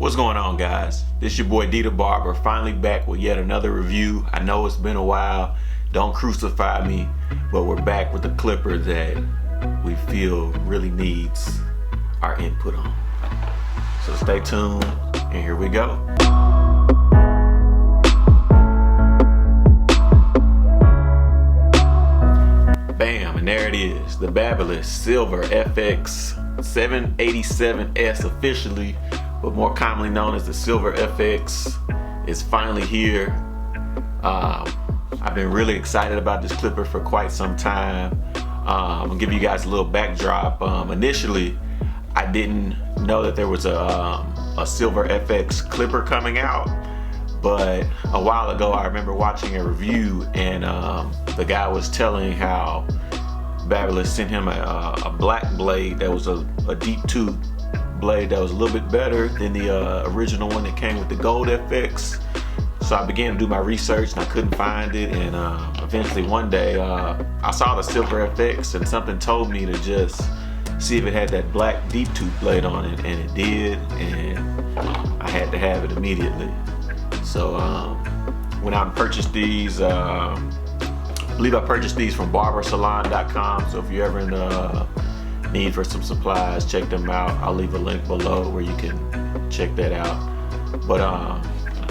What's going on, guys? This your boy D the Barber, finally back with yet another review. I know it's been a while, don't crucify me, but we're back with a clipper that we feel really needs our input on. So stay tuned, and here we go. Bam, and there it is, the Babyliss Silver FX 787S officially, but more commonly known as the Silver FX, is finally here. I've been really excited about this clipper for quite some time. I'm gonna give you guys a little backdrop. Initially, I didn't know that there was a Silver FX clipper coming out, but a while ago I remember watching a review, and the guy was telling how Babyliss sent him a black blade that was a deep tooth blade that was a little bit better than the original one that came with the gold FX. So I began to do my research and I couldn't find it, and eventually one day I saw the Silver FX and something told me to just see if it had that black deep tooth blade on it, and it did, and I had to have it immediately. So went out and purchased these. I believe I purchased these from barbersalon.com, so if you're ever in the need for some supplies, check them out. I'll leave a link below where you can check that out. But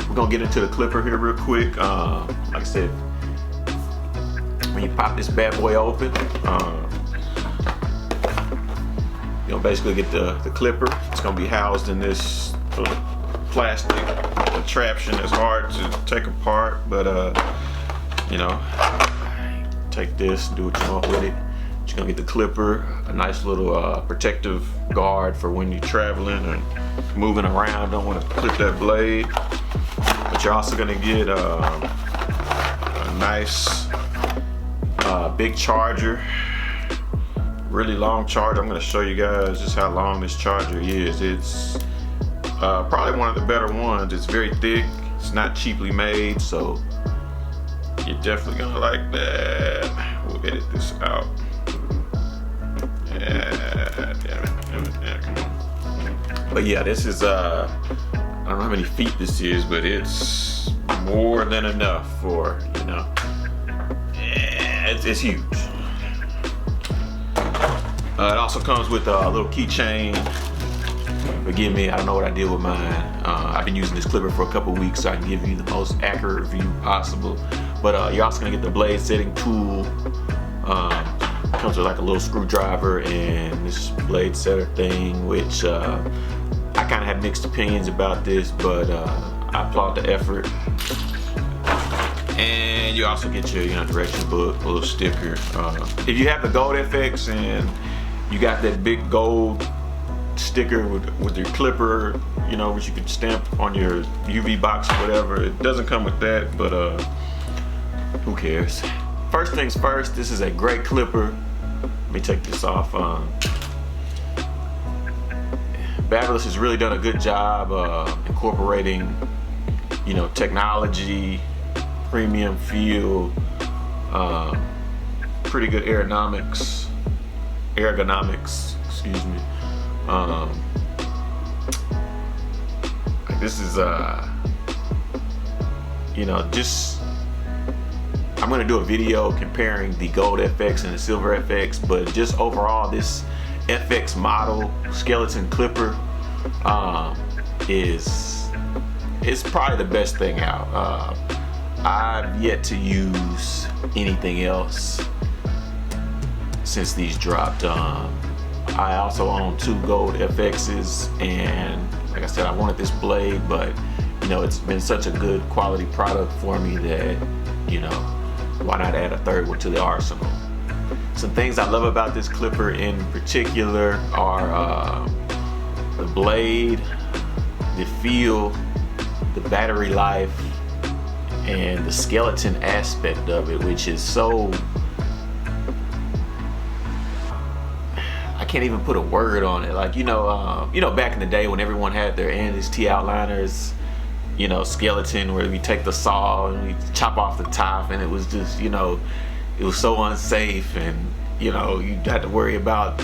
we're gonna get into the clipper here real quick. Like I said, when you pop this bad boy open, you'll basically get the clipper. It's gonna be housed in this little plastic contraption that's hard to take apart, but you know, take this, do what you want with it. You're gonna get the clipper, a nice little protective guard for when you're traveling or moving around, don't want to clip that blade. But you're also gonna get a nice big charger, really long charger. I'm gonna show you guys just how long this charger is. It's probably one of the better ones. It's very thick, it's not cheaply made, so you're definitely gonna like that. We'll edit this out. Yeah, damn it, come on. But yeah, this is I don't know how many feet this is, but it's more than enough for, you know, it's huge. It also comes with a little keychain. Forgive me, I don't know what I did with mine. I've been using this clipper for a couple weeks, so I can give you the most accurate review possible. But you're also gonna get the blade setting tool. Comes with like a little screwdriver and this blade setter thing, which I kind of had mixed opinions about this, but I applaud the effort. And you also get your direction book, a little sticker. If you have the gold FX and you got that big gold sticker with your clipper, you know, which you could stamp on your UV box or whatever, it doesn't come with that, but who cares? First things first, this is a great clipper. Let me take this off. Babyliss has really done a good job incorporating, you know, technology, premium feel, pretty good ergonomics, excuse me. This is, you know, just, I'm gonna do a video comparing the gold FX and the Silver FX, but just overall, this FX model skeleton clipper is probably the best thing out. I've yet to use anything else since these dropped. I also own 2 gold FXs, and like I said, I wanted this blade, but you know, it's been such a good quality product for me that, you know, why not add a third one to the arsenal? Some things I love about this clipper in particular are the blade, the feel, the battery life, and the skeleton aspect of it, which is so, I can't even put a word on it. Like, you know, back in the day when everyone had their Andes T outliners, you know, skeleton, where we take the saw and we chop off the top, and it was just, you know, it was so unsafe, and you know, you had to worry about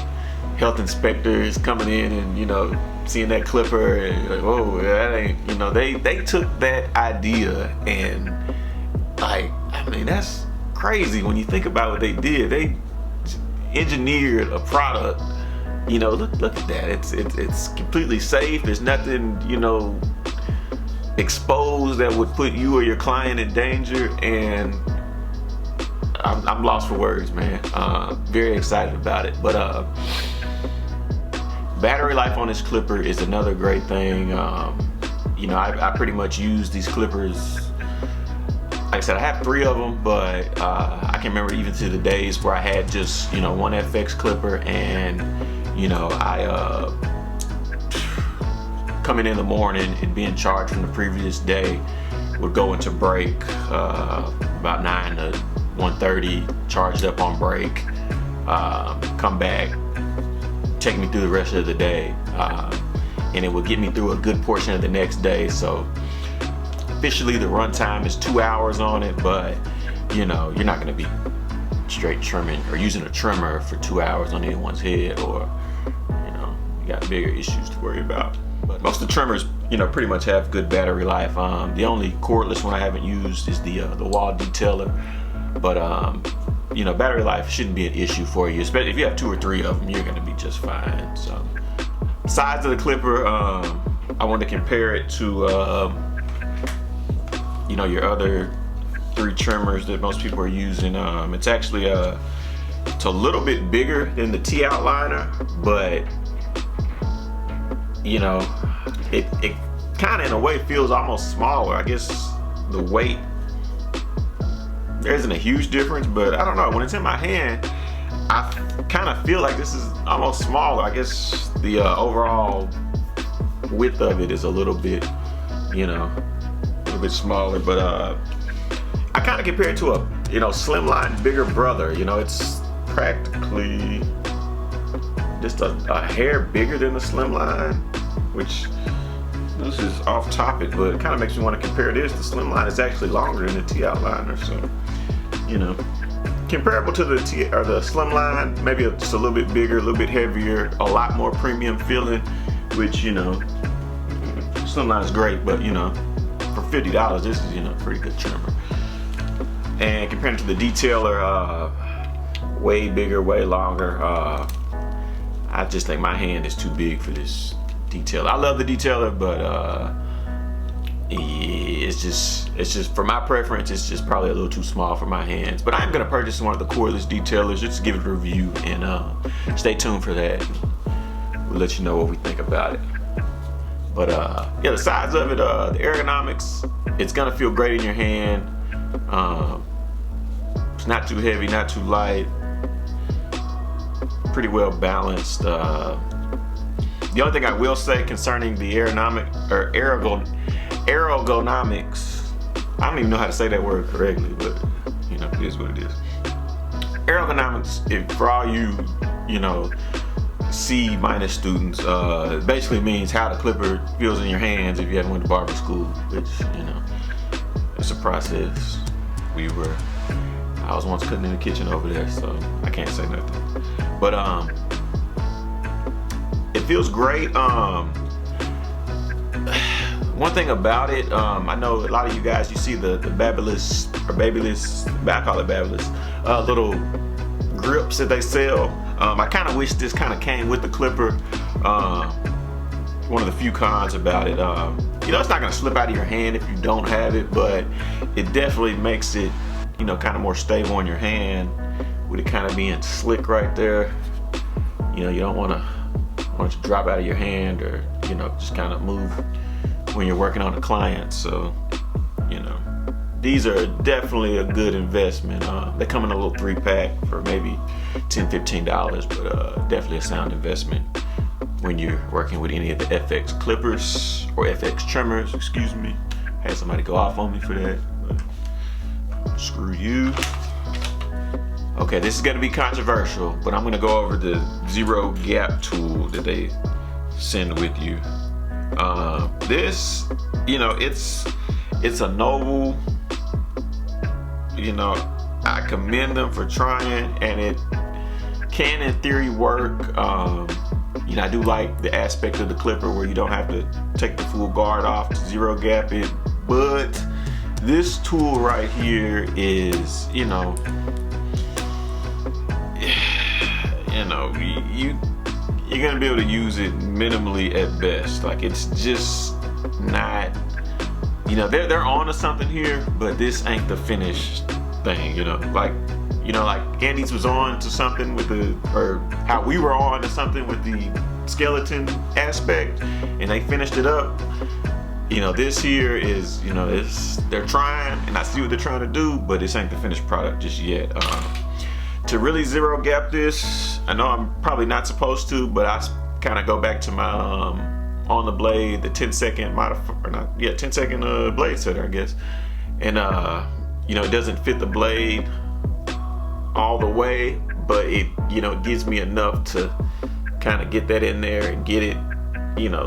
health inspectors coming in and, you know, seeing that clipper and you're like, whoa, that ain't, you know, they took that idea and like, I mean, that's crazy when you think about what they did. They engineered a product, you know, look at that. It's completely safe. There's nothing, you know, exposed that would put you or your client in danger, and I'm lost for words, man. Very excited about it. But battery life on this clipper is another great thing. You know, I pretty much use these clippers. Like I said, I have 3 of them, but I can remember even to the days where I had just, you know, one FX clipper, and you know, I coming in the morning and being charged from the previous day would go into break about 9 to 1:30, charged up on break, come back, take me through the rest of the day, and it would get me through a good portion of the next day. So officially the runtime is 2 hours on it, but you know, you're not going to be straight trimming or using a trimmer for 2 hours on anyone's head, or you know, you got bigger issues to worry about. But most of the trimmers, you know, pretty much have good battery life. The only cordless one I haven't used is the wall detailer, but you know, battery life shouldn't be an issue for you, especially if you have 2 or 3 of them. You're going to be just fine. So size of the clipper, I want to compare it to you know, your other 3 trimmers that most people are using. It's actually it's a little bit bigger than the T outliner, but you know, it kind of in a way feels almost smaller. I guess the weight, there isn't a huge difference, but I don't know, when it's in my hand I kind of feel like this is almost smaller. I guess the overall width of it is a little bit, you know, a little bit smaller, but I kind of compare it to a, you know, slimline bigger brother. You know, it's practically just a hair bigger than the slimline, which this is off topic, but it kind of makes me want to compare this. The slimline is actually longer than the T outliner, so you know, comparable to the T or the slimline, maybe just a little bit bigger, a little bit heavier, a lot more premium feeling, which, you know, slimline is great, but you know, for $50, this is, you know, a pretty good trimmer. And compared to the detailer, way bigger, way longer. I just think my hand is too big for this detailer. I love the detailer, but it's just for my preference, it's just probably a little too small for my hands. But I'm gonna purchase one of the cordless detailers just to give it a review, and stay tuned for that. We'll let you know what we think about it. But yeah, the size of it, the ergonomics, it's gonna feel great in your hand. It's not too heavy, not too light, pretty well balanced. The only thing I will say concerning the ergonomics, I don't even know how to say that word correctly, but you know, it is what it is. Ergonomics, for all you know, C- students, it basically means how the clipper feels in your hands if you haven't went to barber school, which, you know, it's a process. I was once cooking in the kitchen over there, so I can't say nothing. But it feels great. One thing about it, I know a lot of you guys, you see the Babyliss, I call it Babyliss, little grips that they sell. I kind of wish this kind of came with the clipper. One of the few cons about it, you know, it's not gonna slip out of your hand if you don't have it, but it definitely makes it, you know, kind of more stable on your hand, with it kind of being slick right there. You know, you don't want it to drop out of your hand, or, you know, just kind of move when you're working on a client. So, you know, these are definitely a good investment. They come in a little 3-pack for maybe $10-15, but definitely a sound investment when you're working with any of the FX clippers or FX trimmers, excuse me. Had somebody go off on me for that, but screw you. Okay, this is gonna be controversial, but I'm gonna go over the zero gap tool that they send with you. This, you know, it's a novel, you know, I commend them for trying, and it can in theory work. You know, I do like the aspect of the clipper where you don't have to take the full guard off to zero gap it, but this tool right here is, you're gonna be able to use it minimally at best. Like, it's just not, they're on to something here, but this ain't the finished thing, like Andy's was on to something with or how we were on to something with the skeleton aspect, and they finished it up. This here is, they're trying, and I see what they're trying to do, but this ain't the finished product just yet. To really zero gap this, I know I'm probably not supposed to, but I kind of go back to my on the blade, the 10-second modifier, 10-second blade setter, I guess, and it doesn't fit the blade all the way, but it gives me enough to kind of get that in there and get it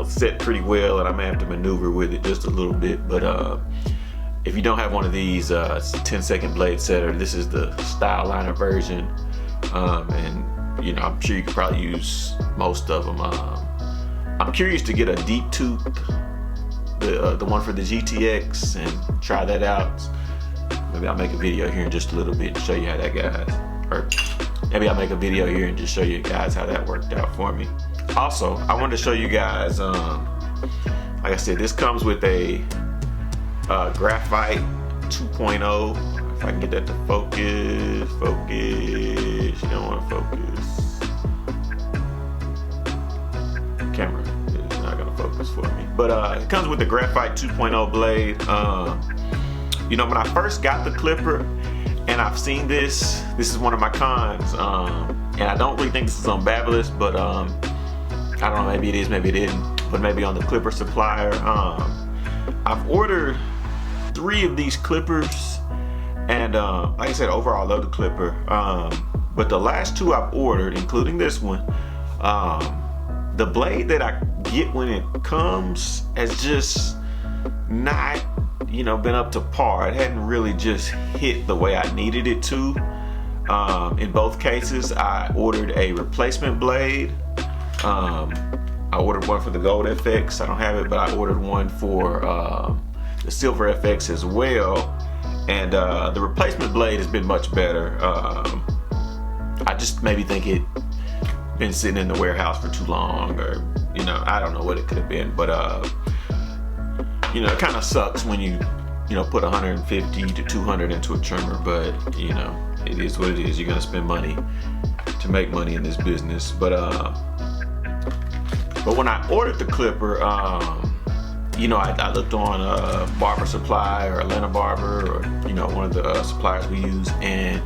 set pretty well, and I may have to maneuver with it just a little bit. But if you don't have one of these, it's a 10-second blade setter. This is the style liner version, and I'm sure you could probably use most of them. I'm curious to get a deep tooth, the one for the GTX, and try that out. Maybe I'll make a video here in just a little bit and show you how that goes. Or maybe I'll make a video here and just show you guys how that worked out for me. Also, I wanted to show you guys, like I said, this comes with a Graphite 2.0. If I can get that to focus. You don't want to focus. Camera is not going to focus for me. But it comes with the Graphite 2.0 blade. When I first got the clipper, and I've seen this is one of my cons, and I don't really think this is on Babyliss, but I don't know, maybe it is, maybe it isn't, but maybe on the clipper supplier. I've ordered 3 of these clippers, and like I said, overall I love the clipper, but the last 2 I've ordered, including this one, the blade that I get when it comes has just not been up to par. It hadn't really just hit the way I needed it to. In both cases, I ordered a replacement blade. I ordered one for the Gold FX. I don't have it, but I ordered one for the Silver FX as well. And the replacement blade has been much better. I just maybe think it been sitting in the warehouse for too long, or I don't know what it could have been, but it kind of sucks when you put 150 to 200 into a trimmer, but it is what it is. You're gonna spend money to make money in this business. But when I ordered the clipper, I looked on Barber Supply or Atlanta Barber, or one of the suppliers we use, and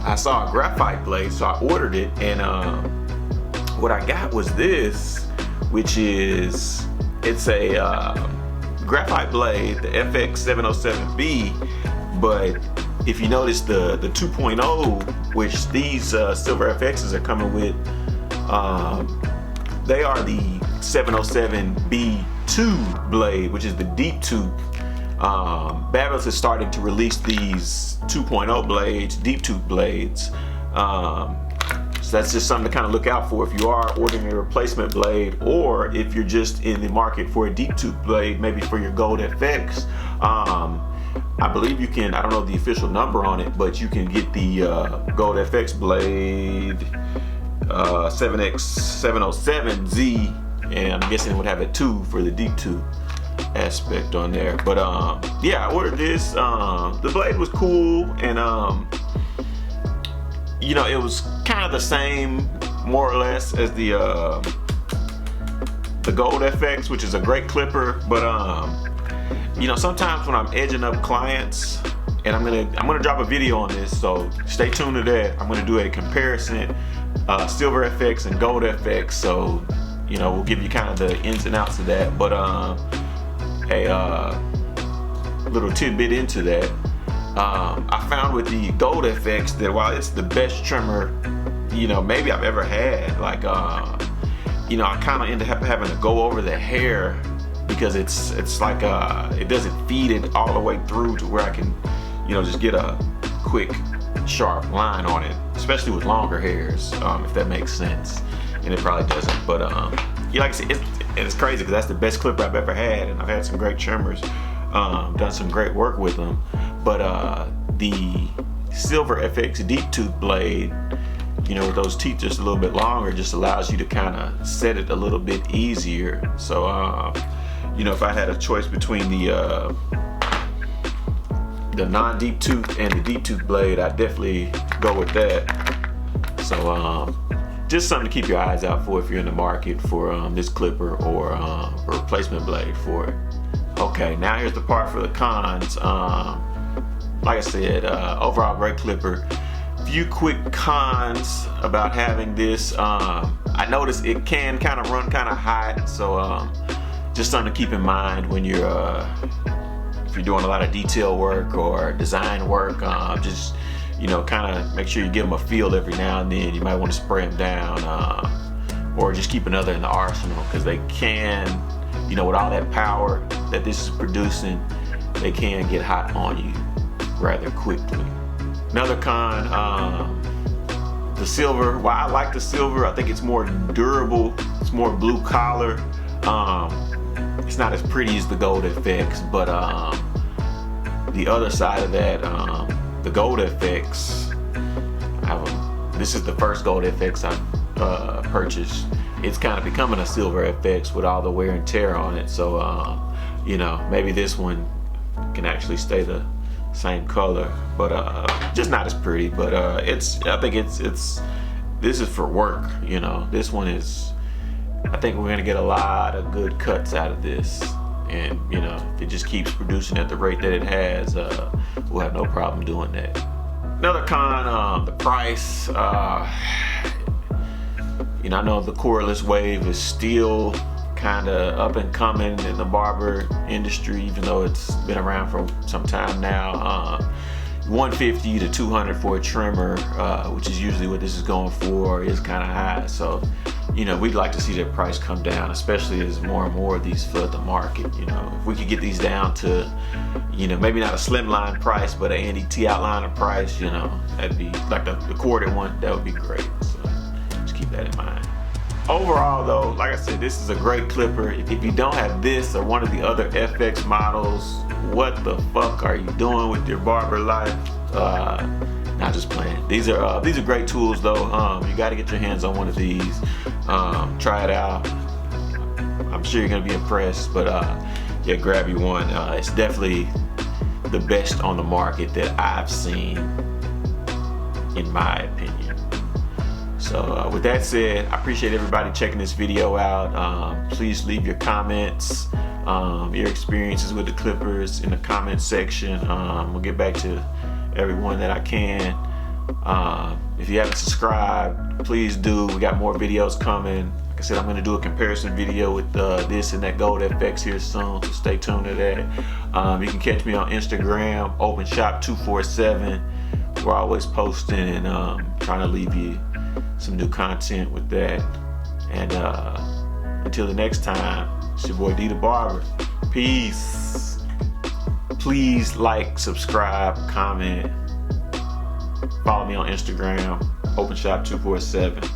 I saw a Graphite blade, so I ordered it, and what I got was this, which is, it's a Graphite Blade, the FX 707B, but if you notice the 2.0, which these Silver FXs are coming with, they are the 707B2 blade, which is the deep tooth. Babyliss is starting to release these 2.0 blades, deep tooth blades. So that's just something to kind of look out for if you are ordering a replacement blade, or if you're just in the market for a deep tooth blade, maybe for your Gold FX. I believe you can, I don't know the official number on it, but you can get the Gold FX blade 707Z, and I'm guessing it would have a 2 for the deep tooth aspect on there. But yeah, I ordered this. The blade was cool, and it was kind of the same, more or less, as the Gold FX, which is a great clipper. But sometimes when I'm edging up clients, and I'm gonna drop a video on this, so stay tuned to that. I'm gonna do a comparison, Silver FX and Gold FX. So we'll give you kind of the ins and outs of that. But a little tidbit into that. I found with the Gold FX that while it's the best trimmer, maybe I've ever had, like, I kind of end up having to go over the hair, because it's like, it doesn't feed it all the way through to where I can, just get a quick sharp line on it, especially with longer hairs, if that makes sense. And it probably doesn't, but yeah, like I said, it's crazy because that's the best clipper I've ever had, and I've had some great trimmers, done some great work with them. But the Silver FX deep tooth blade, you know, with those teeth just a little bit longer, just allows you to kind of set it a little bit easier. So you know, if I had a choice between the non-deep tooth and the deep tooth blade, I'd definitely go with that. So just something to keep your eyes out for if you're in the market for this clipper or a replacement blade for it. Okay, now here's the part for the cons. Like I said, overall great clipper. Few quick cons about having this. I noticed it can kind of run kind of hot, so just something to keep in mind when you're if you're doing a lot of detail work or design work. Just, you know, kind of make sure you give them a feel every now and then. You might want to spray them down, or just keep another in the arsenal, because they can, you know, with all that power that this is producing, they can get hot on you rather quickly. Another con, the silver. While I like the silver, I think it's more durable. It's more blue collar. It's not as pretty as the gold FX, but the other side of that, the gold FX, this is the first gold FX I've purchased. It's kind of becoming a silver FX with all the wear and tear on it. So you know, maybe this one can actually stay the same color, but just not as pretty. But I think this is for work. You know, this one is, I think we're gonna get a lot of good cuts out of this, and you know, if it just keeps producing at the rate that it has, we'll have no problem doing that. Another con, the price. You know, I know the cordless wave is still kind of up and coming in the barber industry, even though it's been around for some time now. 150 to 200 for a trimmer, which is usually what this is going for, is kind of high. So, you know, we'd like to see that price come down, especially as more and more of these flood the market. You know, if we could get these down to, you know, maybe not a slimline price, but an NDT outliner price, you know, that'd be like the corded one, that would be great. So just keep that in mind. Overall though, like I said, this is a great clipper. If you don't have this or one of the other FX models, what the fuck are you doing with your barber life? Not just playing. These are great tools though. You got to get your hands on one of these. Try it out. I'm sure you're gonna be impressed. But yeah, grab you one. It's definitely the best on the market that I've seen, in my opinion. So with that said, I appreciate everybody checking this video out. Please leave your comments, your experiences with the clippers in the comment section. We'll get back to everyone that I can. If you haven't subscribed, please do. We got more videos coming. Like I said, I'm going to do a comparison video with this and that gold FX here soon, so stay tuned to that. You can catch me on Instagram, OpenShop247. We're always posting and trying to leave you some new content with that. And until the next time, it's your boy D the Barber. Peace. Please like, subscribe, comment, follow me on Instagram, OpenShop247.